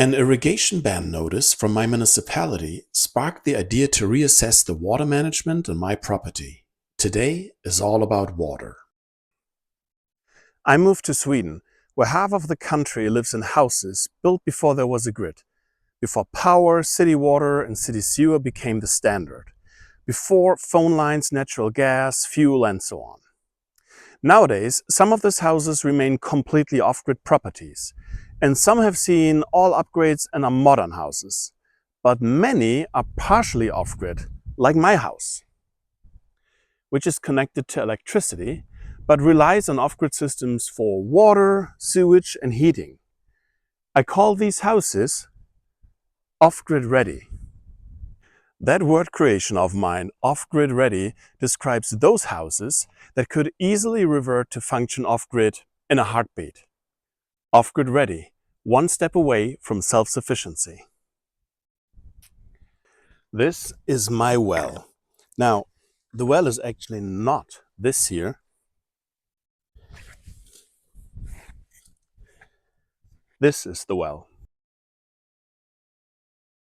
An irrigation ban notice from my municipality sparked the idea to reassess the water management on my property. Today is all about water. I moved to Sweden, where half of the country lives in houses built before there was a grid, before power, city water and city sewer became the standard, before phone lines, natural gas, fuel and so on. Nowadays, some of these houses remain completely off-grid properties, and some have seen all upgrades and are modern houses. But many are partially off-grid, like my house, which is connected to electricity, but relies on off-grid systems for water, sewage and heating. I call these houses off-grid ready. That word creation of mine, off-grid ready, describes those houses that could easily revert to function off-grid in a heartbeat. Off-grid ready, one step away from self-sufficiency. This is my well. Now, the well is actually not this here. This is the well.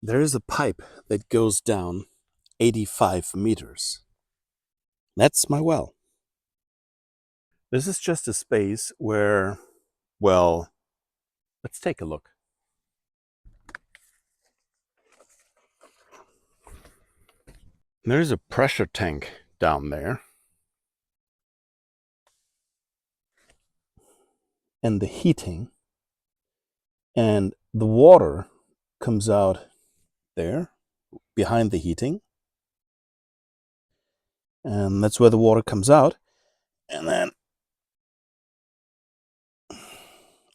There is a pipe that goes down 85 meters. That's my well. This is just a space where, well, let's take a look. There's a pressure tank down there. And the heating and the water comes out there behind the heating. And that's where the water comes out. And then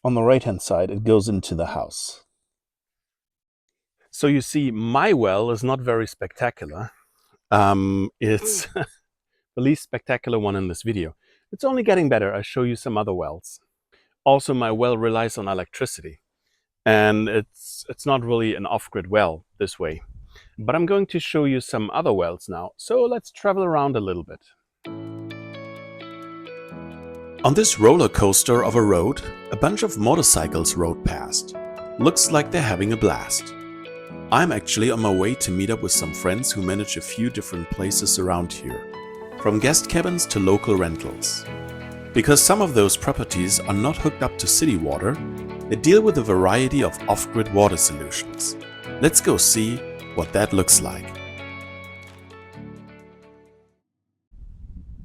on the right hand side, it goes into the house. So you see, my well is not very spectacular. It's the least spectacular one in this video. It's only getting better. I'll show you some other wells. Also, my well relies on electricity. And it's not really an off-grid well this way. But I'm going to show you some other wells now. So let's travel around a little bit. On this roller coaster of a road, a bunch of motorcycles rode past. Looks like they're having a blast. I'm actually on my way to meet up with some friends who manage a few different places around here, from guest cabins to local rentals. Because some of those properties are not hooked up to city water, they deal with a variety of off-grid water solutions. Let's go see what that looks like.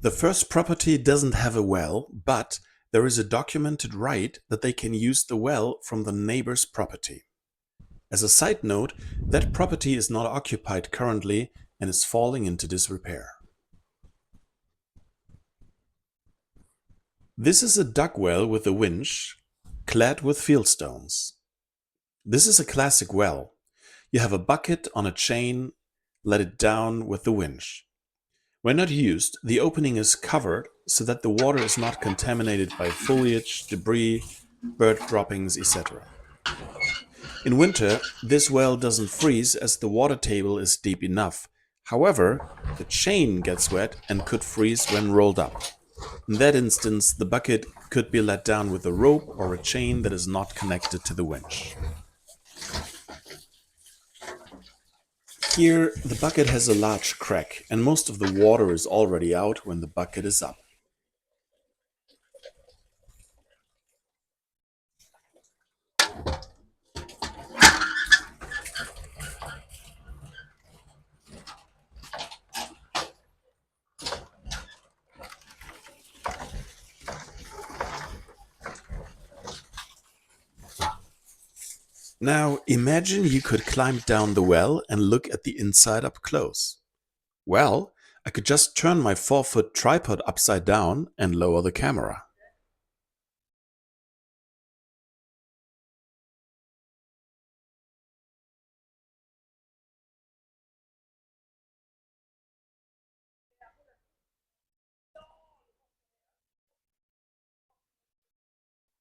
The first property doesn't have a well, but there is a documented right that they can use the well from the neighbor's property. As a side note, that property is not occupied currently and is falling into disrepair. This is a duck well with a winch, clad with fieldstones. This is a classic well. You have a bucket on a chain, let it down with the winch. When not used, the opening is covered so that the water is not contaminated by foliage, debris, bird droppings, etc. In winter, this well doesn't freeze as the water table is deep enough. However, the chain gets wet and could freeze when rolled up. In that instance, the bucket could be let down with a rope or a chain that is not connected to the winch. Here, the bucket has a large crack and most of the water is already out when the bucket is up. Now, imagine you could climb down the well and look at the inside up close. Well, I could just turn my 4-foot tripod upside down and lower the camera.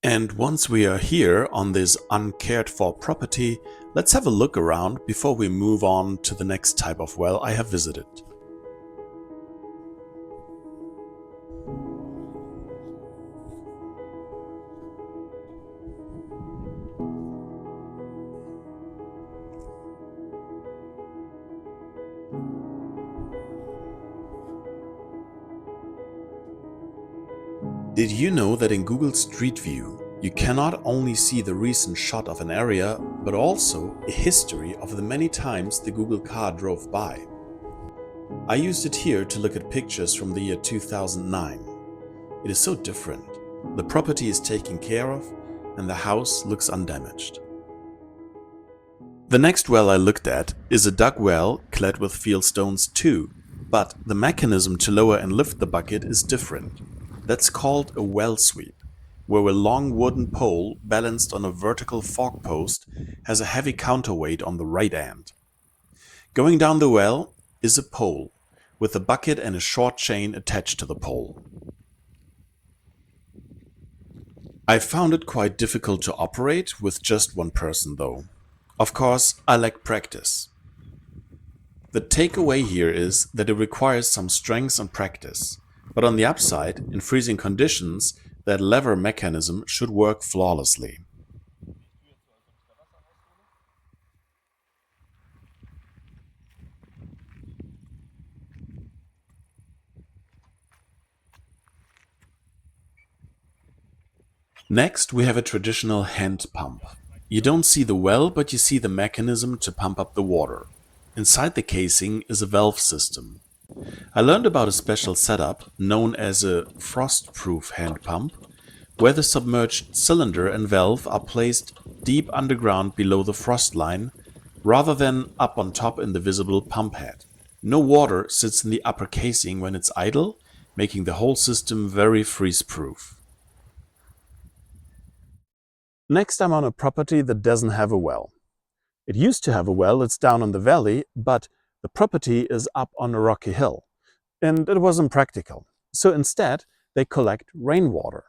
And once we are here on this uncared for property, let's have a look around before we move on to the next type of well I have visited. Did you know that in Google Street View, you can not only see the recent shot of an area, but also a history of the many times the Google car drove by? I used it here to look at pictures from the year 2009. It is so different. The property is taken care of and the house looks undamaged. The next well I looked at is a dug well clad with fieldstones too, but the mechanism to lower and lift the bucket is different. That's called a well sweep, where a long wooden pole balanced on a vertical fork post has a heavy counterweight on the right end. Going down the well is a pole, with a bucket and a short chain attached to the pole. I found it quite difficult to operate with just one person though. Of course, I lack practice. The takeaway here is that it requires some strength and practice, but on the upside, in freezing conditions, that lever mechanism should work flawlessly. Next, we have a traditional hand pump. You don't see the well, but you see the mechanism to pump up the water. Inside the casing is a valve system. I learned about a special setup known as a frost-proof hand pump, where the submerged cylinder and valve are placed deep underground below the frost line, rather than up on top in the visible pump head. No water sits in the upper casing when it's idle, making the whole system very freeze-proof. Next, I'm on a property that doesn't have a well. It used to have a well, it's down in the valley, but the property is up on a rocky hill, and it wasn't practical. So instead, they collect rainwater.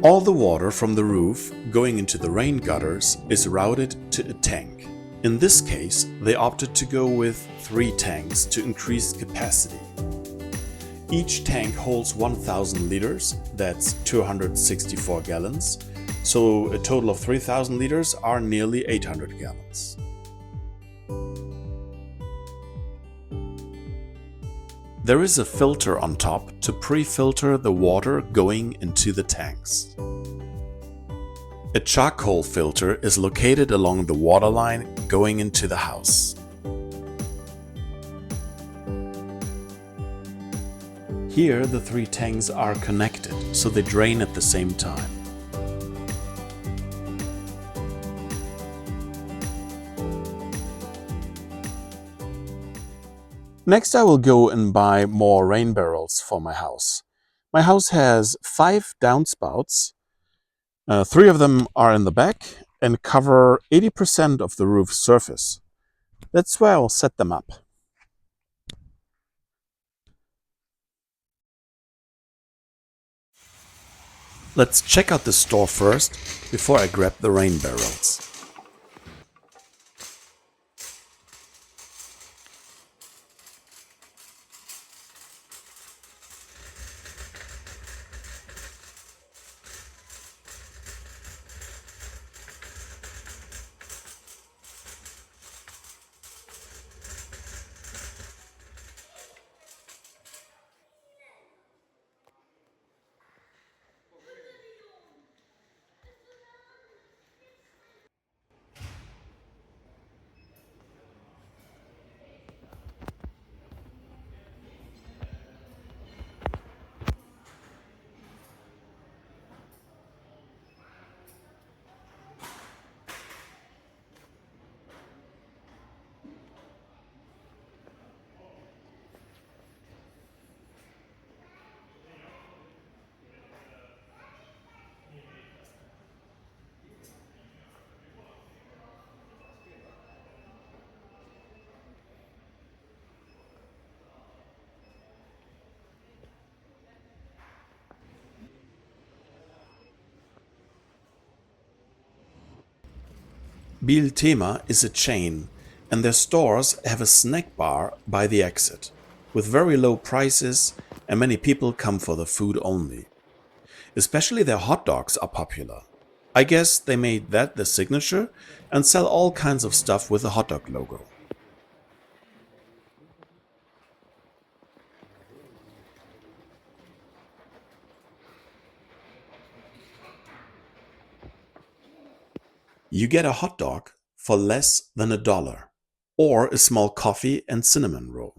All the water from the roof going into the rain gutters is routed to a tank. In this case, they opted to go with 3 tanks to increase capacity. Each tank holds 1,000 liters, that's 264 gallons, so a total of 3,000 liters are nearly 800 gallons. There is a filter on top to pre-filter the water going into the tanks. A charcoal filter is located along the water line going into the house. Here the 3 tanks are connected, so they drain at the same time. Next, I will go and buy more rain barrels for my house. My house has 5 downspouts. 3 of them are in the back and cover 80% of the roof surface. That's where I'll set them up. Let's check out the store first before I grab the rain barrels. Biltema is a chain, and their stores have a snack bar by the exit, with very low prices, and many people come for the food only. Especially their hot dogs are popular. I guess they made that the signature and sell all kinds of stuff with a hot dog logo. You get a hot dog for less than $1 or a small coffee and cinnamon roll.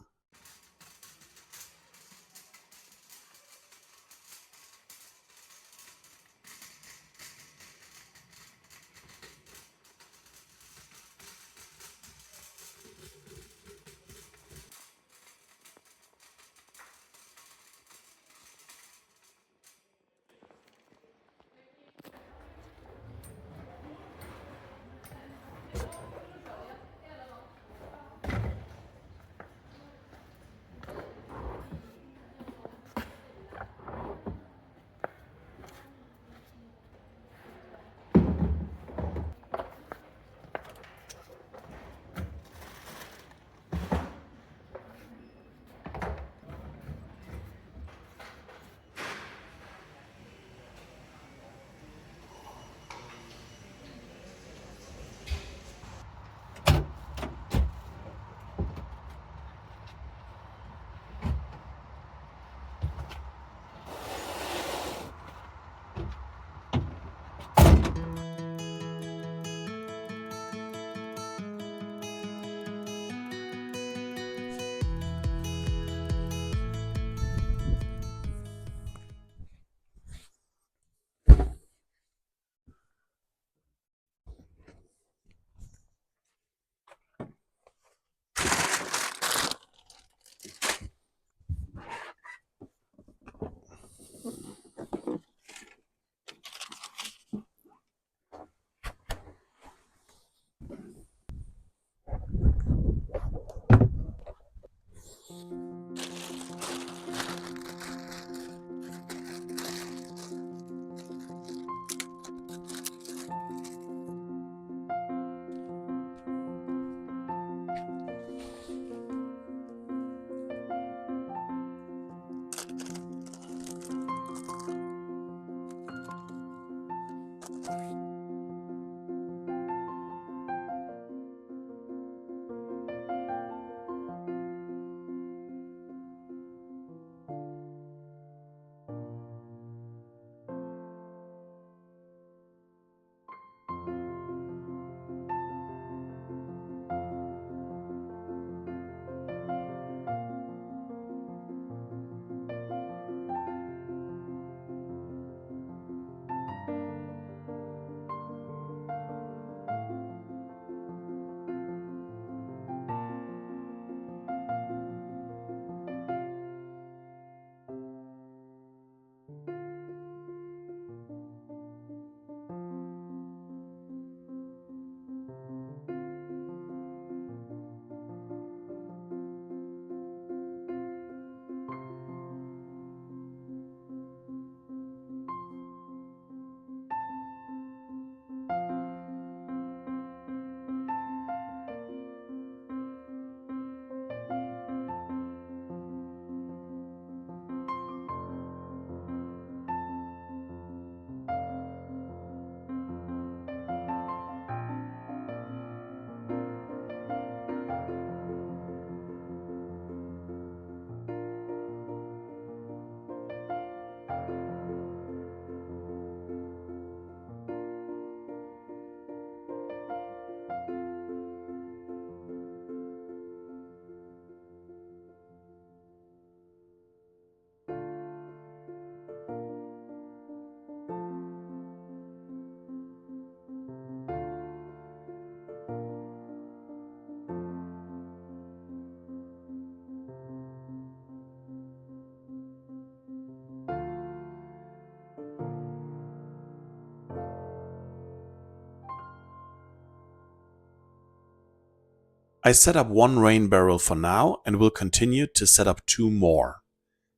I set up one rain barrel for now and will continue to set up 2 more.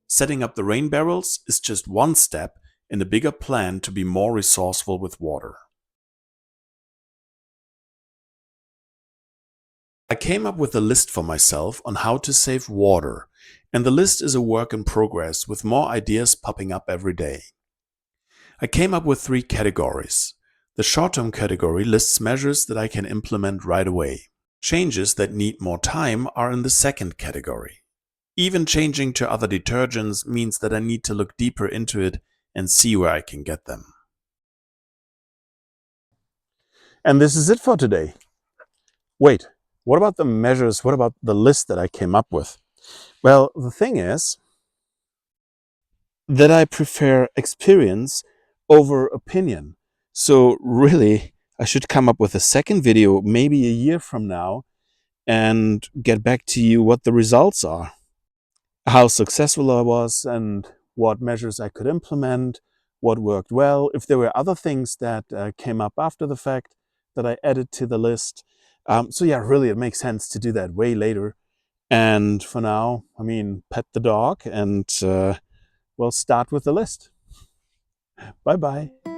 Setting up the rain barrels is just one step in a bigger plan to be more resourceful with water. I came up with a list for myself on how to save water, and the list is a work in progress with more ideas popping up every day. I came up with 3 categories. The short-term category lists measures that I can implement right away. Changes that need more time are in the second category. Even changing to other detergents means that I need to look deeper into it and see where I can get them. And this is it for today. Wait, what about the measures? What about the list that I came up with? Well, the thing is that I prefer experience over opinion. So really, I should come up with a second video maybe a year from now and get back to you what the results are, how successful I was, and what measures I could implement, what worked well, if there were other things that came up after the fact that I added to the list. So yeah, really, it makes sense to do that way later. And for now, I mean, pet the dog and we'll start with the list. Bye-bye.